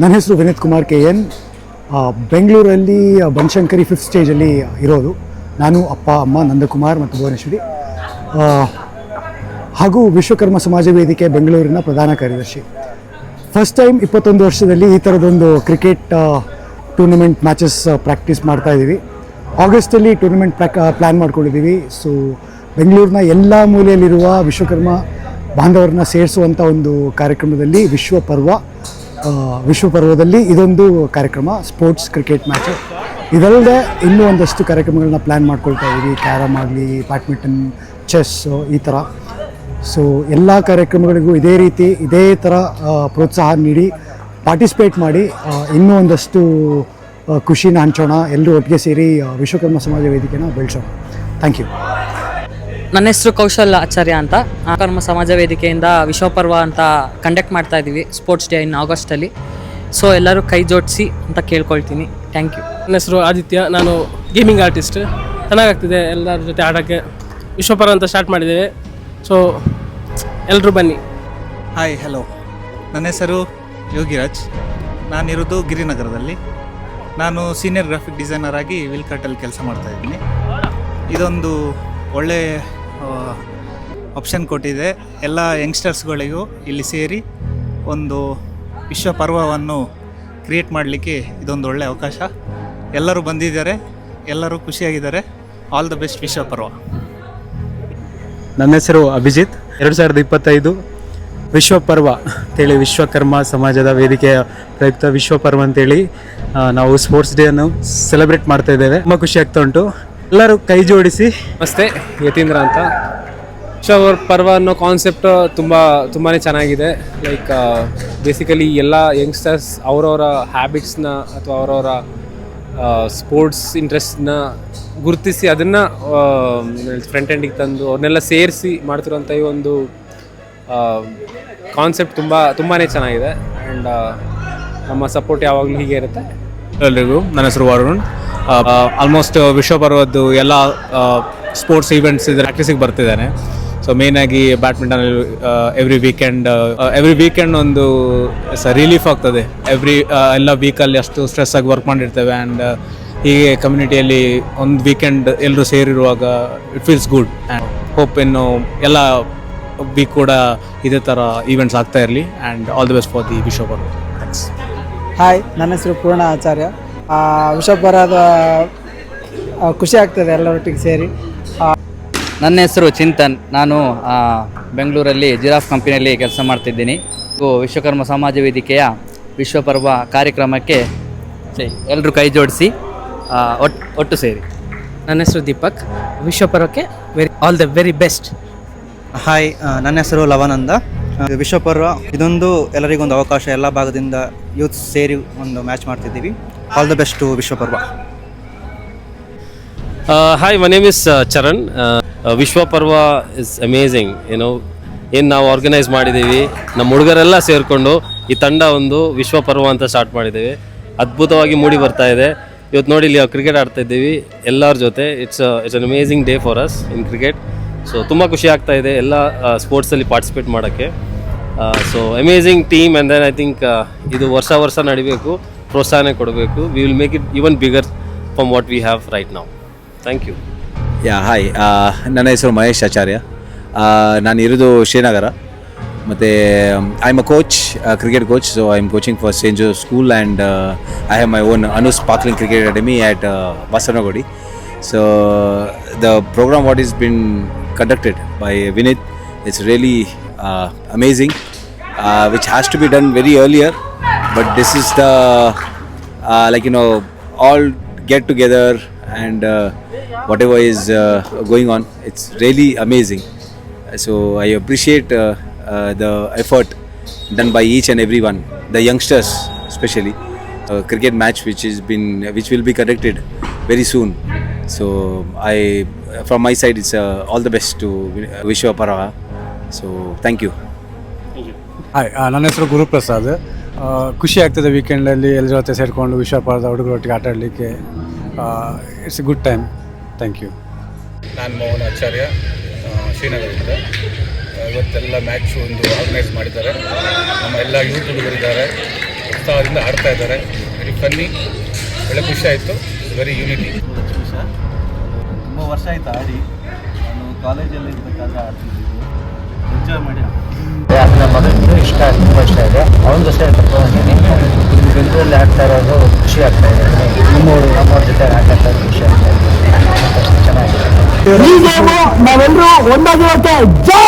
ನನ್ನ ಹೆಸರು ವಿನೀತ್ ಕುಮಾರ್ KN. ಬೆಂಗಳೂರಲ್ಲಿ ಬನಶಂಕರಿ 5th ಸ್ಟೇಜಲ್ಲಿ ಇರೋದು. ನಾನು, ಅಪ್ಪ, ಅಮ್ಮ, ನಂದಕುಮಾರ್ ಮತ್ತು ಭುವನೇಶ್ವರಿ, ಹಾಗೂ ವಿಶ್ವಕರ್ಮ ಸಮಾಜ ವೇದಿಕೆ ಬೆಂಗಳೂರಿನ ಪ್ರಧಾನ ಕಾರ್ಯದರ್ಶಿ. ಫಸ್ಟ್ ಟೈಮ್ 21 ವರ್ಷದಲ್ಲಿ ಈ ಥರದೊಂದು ಕ್ರಿಕೆಟ್ ಟೂರ್ನಮೆಂಟ್ ಮ್ಯಾಚಸ್ ಪ್ರಾಕ್ಟೀಸ್ ಮಾಡ್ತಾಯಿದ್ದೀವಿ. ಆಗಸ್ಟಲ್ಲಿ ಟೂರ್ನಮೆಂಟ್ ಪ್ಲ್ಯಾನ್ ಮಾಡ್ಕೊಂಡಿದ್ದೀವಿ. ಸೊ ಬೆಂಗಳೂರಿನ ಎಲ್ಲ ಮೂಲೆಯಲ್ಲಿರುವ ವಿಶ್ವಕರ್ಮ ಬಾಂಧವರನ್ನ ಸೇರಿಸುವಂಥ ಒಂದು ಕಾರ್ಯಕ್ರಮದಲ್ಲಿ ವಿಶ್ವಪರ್ವದಲ್ಲಿ ಇದೊಂದು ಕಾರ್ಯಕ್ರಮ, ಸ್ಪೋರ್ಟ್ಸ್ ಕ್ರಿಕೆಟ್ ಮ್ಯಾಚು. ಇದಲ್ಲದೆ ಇನ್ನೂ ಒಂದಷ್ಟು ಕಾರ್ಯಕ್ರಮಗಳನ್ನ ಪ್ಲ್ಯಾನ್ ಮಾಡ್ಕೊಳ್ತಾ ಇದ್ದೀವಿ. ಕ್ಯಾರಮ್ ಆಗಲಿ, ಬ್ಯಾಡ್ಮಿಂಟನ್, ಚೆಸ್ಸು, ಈ ಥರ. ಸೊ ಎಲ್ಲ ಕಾರ್ಯಕ್ರಮಗಳಿಗೂ ಇದೇ ಥರ ಪ್ರೋತ್ಸಾಹ ನೀಡಿ ಪಾರ್ಟಿಸಿಪೇಟ್ ಮಾಡಿ ಇನ್ನೂ ಒಂದಷ್ಟು ಖುಷಿನ ಹಂಚೋಣ. ಎಲ್ಲರೂ ಒಟ್ಟಿಗೆ ಸೇರಿ ವಿಶ್ವಕರ್ಮ ಸಮಾಜ ವೇದಿಕೆನ ಬೆಳೆಸೋಣ. Thank you. ನನ್ನ ಹೆಸರು ಕೌಶಲ್ ಆಚಾರ್ಯ ಅಂತ. ವಿಶ್ವಕರ್ಮ ಸಮಾಜ ವೇದಿಕೆಯಿಂದ ವಿಶ್ವಪರ್ವ ಅಂತ ಕಂಡಕ್ಟ್ ಮಾಡ್ತಾ ಇದ್ದೀವಿ, ಸ್ಪೋರ್ಟ್ಸ್ ಡೇ ಇನ್ ಆಗಸ್ಟಲ್ಲಿ. ಸೊ ಎಲ್ಲರೂ ಕೈ ಜೋಡಿಸಿ ಅಂತ ಕೇಳ್ಕೊಳ್ತೀನಿ. Thank you. ನನ್ನ ಹೆಸರು ಆದಿತ್ಯ, ನಾನು ಗೇಮಿಂಗ್ ಆರ್ಟಿಸ್ಟ್. ಚೆನ್ನಾಗಾಗ್ತಿದೆ ಎಲ್ಲರ ಜೊತೆ ಆಡೋಕ್ಕೆ. ವಿಶ್ವಪರ್ವ ಅಂತ ಸ್ಟಾರ್ಟ್ ಮಾಡಿದ್ದೇವೆ. ಸೊ ಎಲ್ಲರೂ ಬನ್ನಿ. Hi, hello. ನನ್ನ ಹೆಸರು ಯೋಗಿರಾಜ್. ನಾನಿರೋದು ಗಿರಿನಗರದಲ್ಲಿ. ನಾನು ಸೀನಿಯರ್ ಗ್ರಾಫಿಕ್ ಡಿಸೈನರ್ ಆಗಿ ವಿಲ್ಕಟ್ಟಲ್ಲಿ ಕೆಲಸ ಮಾಡ್ತಾಯಿದ್ದೀನಿ. ಇದೊಂದು ಒಳ್ಳೆ ಆಪ್ಷನ್ ಕೊಟ್ಟಿದೆ ಎಲ್ಲ ಯಂಗ್ಸ್ಟರ್ಸ್ಗಳಿಗೂ. ಇಲ್ಲಿ ಸೇರಿ ಒಂದು ವಿಶ್ವಪರ್ವವನ್ನು ಕ್ರಿಯೇಟ್ ಮಾಡಲಿಕ್ಕೆ ಇದೊಂದು ಒಳ್ಳೆಯ ಅವಕಾಶ. ಎಲ್ಲರೂ ಬಂದಿದ್ದಾರೆ, ಎಲ್ಲರೂ ಖುಷಿಯಾಗಿದ್ದಾರೆ. All the best Vishwaparva. ನನ್ನ ಹೆಸರು ಅಭಿಜಿತ್. 2025 ವಿಶ್ವಪರ್ವ ಅಂತೇಳಿ ವಿಶ್ವಕರ್ಮ ಸಮಾಜದ ವೇದಿಕೆಯ ಪ್ರಯುಕ್ತ ವಿಶ್ವಪರ್ವ ಅಂತೇಳಿ ನಾವು ಸ್ಪೋರ್ಟ್ಸ್ ಡೇ ಅನ್ನು ಸೆಲೆಬ್ರೇಟ್ ಮಾಡ್ತಾ ಇದ್ದೇವೆ. ತುಂಬ ಖುಷಿ ಆಗ್ತಾ ಉಂಟು. ಎಲ್ಲರೂ ಕೈ ಜೋಡಿಸಿ. ನಮಸ್ತೆ, ಯತೀಂದ್ರ ಅಂತ. ವಿಶ್ವಪರ್ವ ಅನ್ನೋ ಕಾನ್ಸೆಪ್ಟ್ ತುಂಬಾ ಚೆನ್ನಾಗಿದೆ. ಲೈಕ್ ಬೇಸಿಕಲಿ ಎಲ್ಲ ಯಂಗ್ಸ್ಟರ್ಸ್ ಅವರವರ ಹ್ಯಾಬಿಟ್ಸ್ನ ಅಥವಾ ಅವರವರ ಸ್ಪೋರ್ಟ್ಸ್ ಇಂಟ್ರೆಸ್ಟ್ನ ಗುರುತಿಸಿ ಅದನ್ನು ಫ್ರಂಟ್ ಎಂಡಿಗೆ ತಂದು ಅವ್ರನ್ನೆಲ್ಲ ಸೇರಿಸಿ ಮಾಡ್ತಿರೋಂಥ ಈ ಒಂದು ಕಾನ್ಸೆಪ್ಟ್ ತುಂಬಾ ಚೆನ್ನಾಗಿದೆ. ಆ್ಯಂಡ್ ನಮ್ಮ ಸಪೋರ್ಟ್ ಯಾವಾಗಲೂ ಹೀಗೆ ಇರುತ್ತೆ. ಎಲ್ರಿಗೂ ನನ್ನ ಹೆಸರು ವರುಣ್. ಆಲ್ಮೋಸ್ಟ್ ವಿಶ್ವಪರ್ವದ್ದು ಎಲ್ಲ ಸ್ಪೋರ್ಟ್ಸ್ ಈವೆಂಟ್ಸ್ ಪ್ರಾಕ್ಟೀಸಿಗೆ ಬರ್ತಿದ್ದಾನೆ. ಸೊ ಮೇಯ್ನಾಗಿ ಬ್ಯಾಡ್ಮಿಂಟನ್ ಎವ್ರಿ ವೀಕೆಂಡ್ ಒಂದು ರಿಲೀಫ್ ಆಗ್ತದೆ. ಎಲ್ಲ ವೀಕಲ್ಲಿ ಅಷ್ಟು ಸ್ಟ್ರೆಸ್ ಆಗಿ ವರ್ಕ್ ಮಾಡಿರ್ತೇವೆ. ಆ್ಯಂಡ್ ಹೀಗೆ ಕಮ್ಯುನಿಟಿಯಲ್ಲಿ ಒಂದು ವೀಕೆಂಡ್ ಎಲ್ಲರೂ ಸೇರಿರುವಾಗ it feels good. And hope ಇನ್ನು ಎಲ್ಲ ವೀಕ್ ಕೂಡ ಇದೇ ಥರ ಈವೆಂಟ್ಸ್ ಆಗ್ತಾ ಇರಲಿ. And all the best for the Vishwaparva. Thanks. Hi, ನನ್ನ ಹೆಸರು ಪೂರ್ಣ ಆಚಾರ್ಯ. ವಿಶ್ವಪರ್ವದ ಖುಷಿ ಆಗ್ತದೆ ಎಲ್ಲರೊಟ್ಟಿಗೆ ಸೇರಿ. ನನ್ನ ಹೆಸರು ಚಿಂತನ್. ನಾನು ಬೆಂಗಳೂರಲ್ಲಿ ಜಿರಾಫ್ ಕಂಪನಿಯಲ್ಲಿ ಕೆಲಸ ಮಾಡ್ತಿದ್ದೀನಿ. ವಿಶ್ವಕರ್ಮ ಸಮಾಜ ವೇದಿಕೆಯ ವಿಶ್ವಪರ್ವ ಕಾರ್ಯಕ್ರಮಕ್ಕೆ ಎಲ್ಲರೂ ಕೈ ಜೋಡಿಸಿ ಒಟ್ಟು ಸೇರಿ. ನನ್ನ ಹೆಸರು ದೀಪಕ್. ವಿಶ್ವಪರ್ವಕ್ಕೆ all the very best. Hi, ನನ್ನ ಹೆಸರು ಲವಾನಂದ. ವಿಶ್ವಪರ್ವ ಇದೊಂದು ಎಲ್ಲರಿಗೊಂದು ಅವಕಾಶ. ಎಲ್ಲ ಭಾಗದಿಂದ ಯೂತ್ ಸೇರಿ ಒಂದು ಮ್ಯಾಚ್ ಮಾಡ್ತಿದ್ದೀವಿ. All the best to Vishwaparva. Hi, my name is Charan. Vishwaparva is amazing. ಏನು ನಾವು ಆರ್ಗನೈಸ್ ಮಾಡಿದ್ದೀವಿ, ನಮ್ಮ ಹುಡುಗರೆಲ್ಲ ಸೇರಿಕೊಂಡು ಈ ತಂಡ ಒಂದು ವಿಶ್ವಪರ್ವ ಅಂತ ಸ್ಟಾರ್ಟ್ ಮಾಡಿದ್ದೀವಿ. ಅದ್ಭುತವಾಗಿ ಮೂಡಿ ಬರ್ತಾ ಇದೆ. ಇವತ್ತು ನೋಡಿ ಇಲ್ಲಿ ಕ್ರಿಕೆಟ್ ಆಡ್ತಾ ಇದ್ದೀವಿ ಎಲ್ಲರ ಜೊತೆ. It's an amazing day for us in cricket. So ತುಂಬ ಖುಷಿ ಆಗ್ತಾ ಇದೆ ಎಲ್ಲ ಸ್ಪೋರ್ಟ್ಸಲ್ಲಿ ಪಾರ್ಟಿಸಿಪೇಟ್ ಮಾಡೋಕ್ಕೆ. So amazing team. And then I think ಇದು ವರ್ಷ ನಡಿಬೇಕು, ಪ್ರೋತ್ಸಾಹನೆ ಕೊಡಬೇಕು. We will make it even bigger from what we have right now. Thank you. Hi, ನನ್ನ ಹೆಸರು ಮಹೇಶ್ ಆಚಾರ್ಯ. ನಾನು ಇರೋದು ಶ್ರೀನಗರ. ಮತ್ತು I am a coach, cricket coach. So I am coaching for Saint Joseph school and I have my own an sparkling cricket academy at Basavanagudy. So the program what is been conducted by Vinith is really amazing, which has to be done very earlier, but this is the all get together and whatever is going on, it's really amazing. So I appreciate the effort done by each and everyone, the youngsters especially. Cricket match which will be conducted very soon. So from my side, it's all the best to Vishwaparva. So thank you. Hi, ನನ್ನ ಹೆಸರು ಗುರುಪ್ರಸಾದ್. ಖುಷಿ ಆಗ್ತದೆ ವೀಕೆಂಡಲ್ಲಿ ಎಲ್ಲರ ಜೊತೆ ಸೇರಿಕೊಂಡು ವಿಶ್ವಪರ್ವದ ಹುಡುಗರೊಟ್ಟಿಗೆ ಆಟ ಆಡಲಿಕ್ಕೆ. It's a good time. Thank you. ನಾನು ಮೋಹನ್ ಆಚಾರ್ಯ, ಶ್ರೀನಗರದಿಂದ. ಇವತ್ತೆಲ್ಲ ಮ್ಯಾಚ್ ಒಂದು ಆರ್ಗನೈಸ್ ಮಾಡಿದ್ದಾರೆ. ನಮ್ಮ ಎಲ್ಲ ಯೂತ್ ಹುಡುಗರಿದ್ದಾರೆ. ಉತ್ಸಾಹದಿಂದ ಆಡ್ತಾ ಇದ್ದಾರೆ. ವೆರಿ ಫನ್ನಿ, ಒಳ್ಳೆ ಖುಷಿ ಆಯಿತು. Very unity. ತುಂಬ ವರ್ಷ ಆಯಿತು ಆಡಿ. ನಾನು ಕಾಲೇಜಲ್ಲಿ ಇರಬೇಕಾದ್ರೆ ಆಡ್ತಿದ್ದಿದ್ದು. ಎಂಜಾಯ್ ಮಾಡಿ ನನ್ನ ಮಗನಿಗೂ ಇಷ್ಟ, ತುಂಬ ಇಷ್ಟ ಇದೆ. ಅವನ ಜೊತೆ ಕರ್ಕೊಂಡಿದ್ದೀನಿ. ಬೆಂಗಳೂರಲ್ಲಿ ಆಡ್ತಾ ಇರೋದು ಖುಷಿ ಆಗ್ತಾ ಇದೆ. ನಮ್ಮವ್ರ ಜೊತೆ ಆಟ ಆಡ್ತಾ ಖುಷಿ ಆಗ್ತಾ ಇದೆ. ಚೆನ್ನಾಗಿದೆ. ನಾವೆಲ್ಲರೂ ಒಂದಾಗಿರುತ್ತೆ. ಜೈ